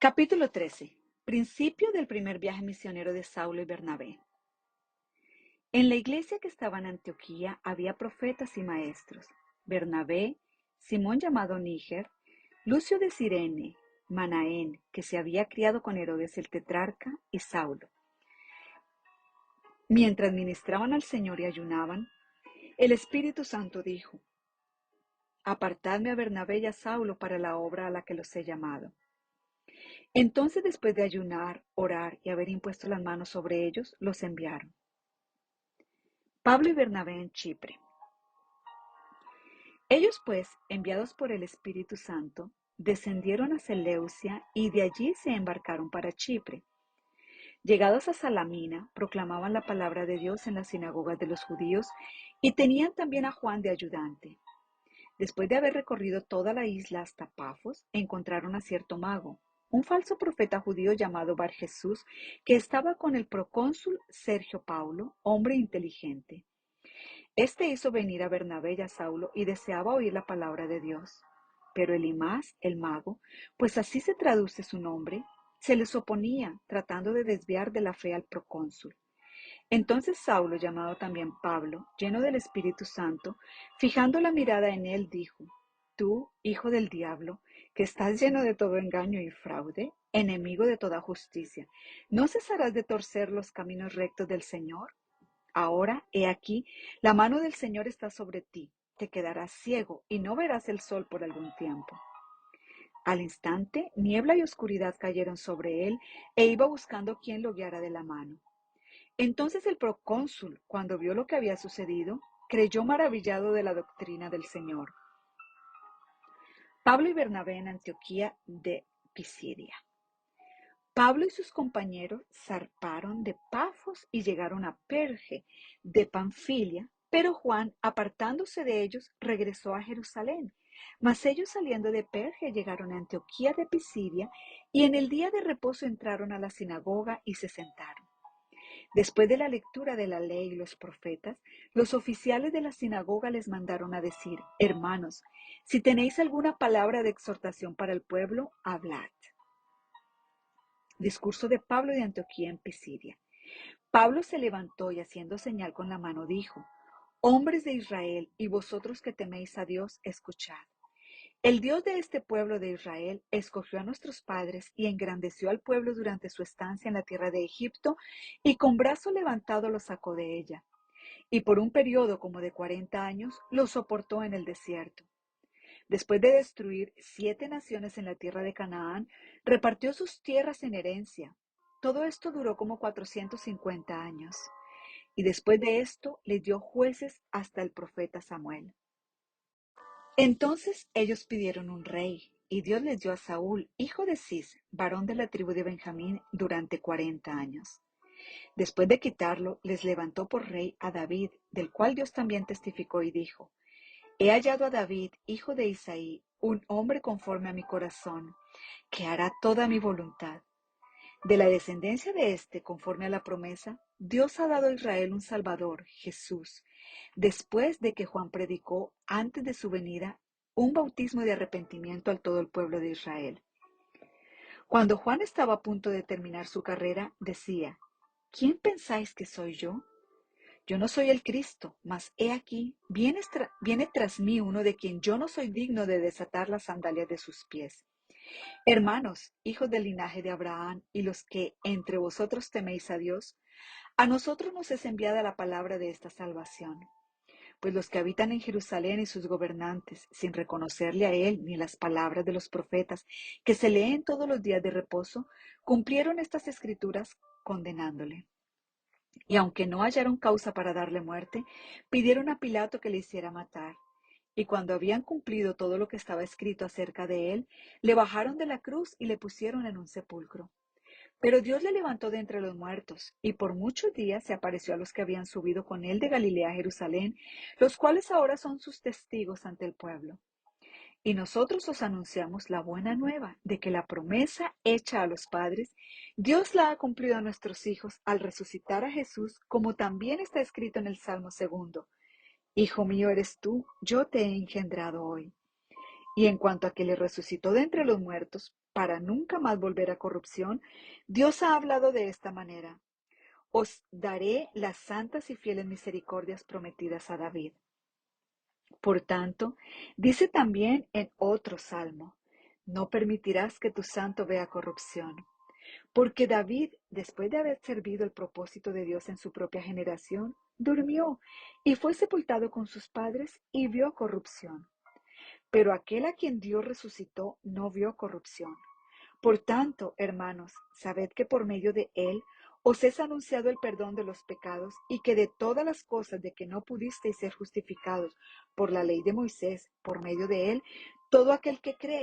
Capítulo 13. Principio del primer viaje misionero de Saulo y Bernabé. En la iglesia que estaba en Antioquía había profetas y maestros: Bernabé, Simón llamado Níger, Lucio de Cirene, Manaén, que se había criado con Herodes el tetrarca, y Saulo. Mientras ministraban al Señor y ayunaban, el Espíritu Santo dijo: Apartadme a Bernabé y a Saulo para la obra a la que los he llamado. Entonces, después de ayunar, orar y haber impuesto las manos sobre ellos, los enviaron. Pablo y Bernabé en Chipre. Ellos pues, enviados por el Espíritu Santo, descendieron a Seleucia y de allí se embarcaron para Chipre. Llegados a Salamina, proclamaban la palabra de Dios en las sinagogas de los judíos y tenían también a Juan de ayudante. Después de haber recorrido toda la isla hasta Pafos, encontraron a cierto mago, un falso profeta judío llamado Bar Jesús, que estaba con el procónsul Sergio Paulo, hombre inteligente. Este hizo venir a Bernabé y a Saulo y deseaba oír la palabra de Dios. Pero Elimás, el mago, pues así se traduce su nombre, se les oponía, tratando de desviar de la fe al procónsul. Entonces Saulo, llamado también Pablo, lleno del Espíritu Santo, fijando la mirada en él, dijo: Tú, hijo del diablo, que estás lleno de todo engaño y fraude, enemigo de toda justicia, ¿no cesarás de torcer los caminos rectos del Señor? Ahora, he aquí, la mano del Señor está sobre ti, te quedarás ciego y no verás el sol por algún tiempo. Al instante, niebla y oscuridad cayeron sobre él, e iba buscando quien lo guiara de la mano. Entonces el procónsul, cuando vio lo que había sucedido, creyó maravillado de la doctrina del Señor. Pablo y Bernabé en Antioquía de Pisidia. Pablo y sus compañeros zarparon de Pafos y llegaron a Perge de Panfilia, pero Juan, apartándose de ellos, regresó a Jerusalén. Mas ellos, saliendo de Perge, llegaron a Antioquía de Pisidia, y en el día de reposo entraron a la sinagoga y se sentaron. Después de la lectura de la ley y los profetas, los oficiales de la sinagoga les mandaron a decir: Hermanos, si tenéis alguna palabra de exhortación para el pueblo, hablad. Discurso de Pablo de Antioquía en Pisidia. Pablo se levantó y, haciendo señal con la mano, dijo: Hombres de Israel, y vosotros que teméis a Dios, escuchad. El Dios de este pueblo de Israel escogió a nuestros padres y engrandeció al pueblo durante su estancia en la tierra de Egipto, y con brazo levantado los sacó de ella. Y por un periodo como de 40 años los soportó en el desierto. Después de destruir 7 naciones en la tierra de Canaán, repartió sus tierras en herencia. Todo esto duró como 450 años. Y después de esto les dio jueces hasta el profeta Samuel. Entonces ellos pidieron un rey, y Dios les dio a Saúl, hijo de Cis, varón de la tribu de Benjamín, durante 40 años. Después de quitarlo, les levantó por rey a David, del cual Dios también testificó y dijo: He hallado a David, hijo de Isaí, un hombre conforme a mi corazón, que hará toda mi voluntad. De la descendencia de éste, conforme a la promesa, Dios ha dado a Israel un Salvador, Jesús, después de que Juan predicó, antes de su venida, un bautismo de arrepentimiento al todo el pueblo de Israel. Cuando Juan estaba a punto de terminar su carrera, decía: ¿Quién pensáis que soy yo? Yo no soy el Cristo, mas he aquí, viene tras mí uno de quien yo no soy digno de desatar las sandalias de sus pies. Hermanos, hijos del linaje de Abraham, y los que entre vosotros teméis a Dios, a nosotros nos es enviada la palabra de esta salvación. Pues los que habitan en Jerusalén y sus gobernantes, sin reconocerle a él ni las palabras de los profetas que se leen todos los días de reposo, cumplieron estas escrituras condenándole. Y aunque no hallaron causa para darle muerte, pidieron a Pilato que le hiciera matar. Y cuando habían cumplido todo lo que estaba escrito acerca de él, le bajaron de la cruz y le pusieron en un sepulcro. Pero Dios le levantó de entre los muertos, y por muchos días se apareció a los que habían subido con él de Galilea a Jerusalén, los cuales ahora son sus testigos ante el pueblo. Y nosotros os anunciamos la buena nueva de que la promesa hecha a los padres, Dios la ha cumplido a nuestros hijos al resucitar a Jesús, como también está escrito en el Salmo 2: Hijo mío eres tú, yo te he engendrado hoy. Y en cuanto a que le resucitó de entre los muertos, para nunca más volver a corrupción, Dios ha hablado de esta manera: os daré las santas y fieles misericordias prometidas a David. Por tanto, dice también en otro salmo: no permitirás que tu santo vea corrupción. Porque David, después de haber servido el propósito de Dios en su propia generación, durmió y fue sepultado con sus padres y vio corrupción. Pero aquel a quien Dios resucitó no vio corrupción. Por tanto, hermanos, sabed que por medio de él os es anunciado el perdón de los pecados, y que de todas las cosas de que no pudisteis ser justificados por la ley de Moisés, por medio de él, todo aquel que cree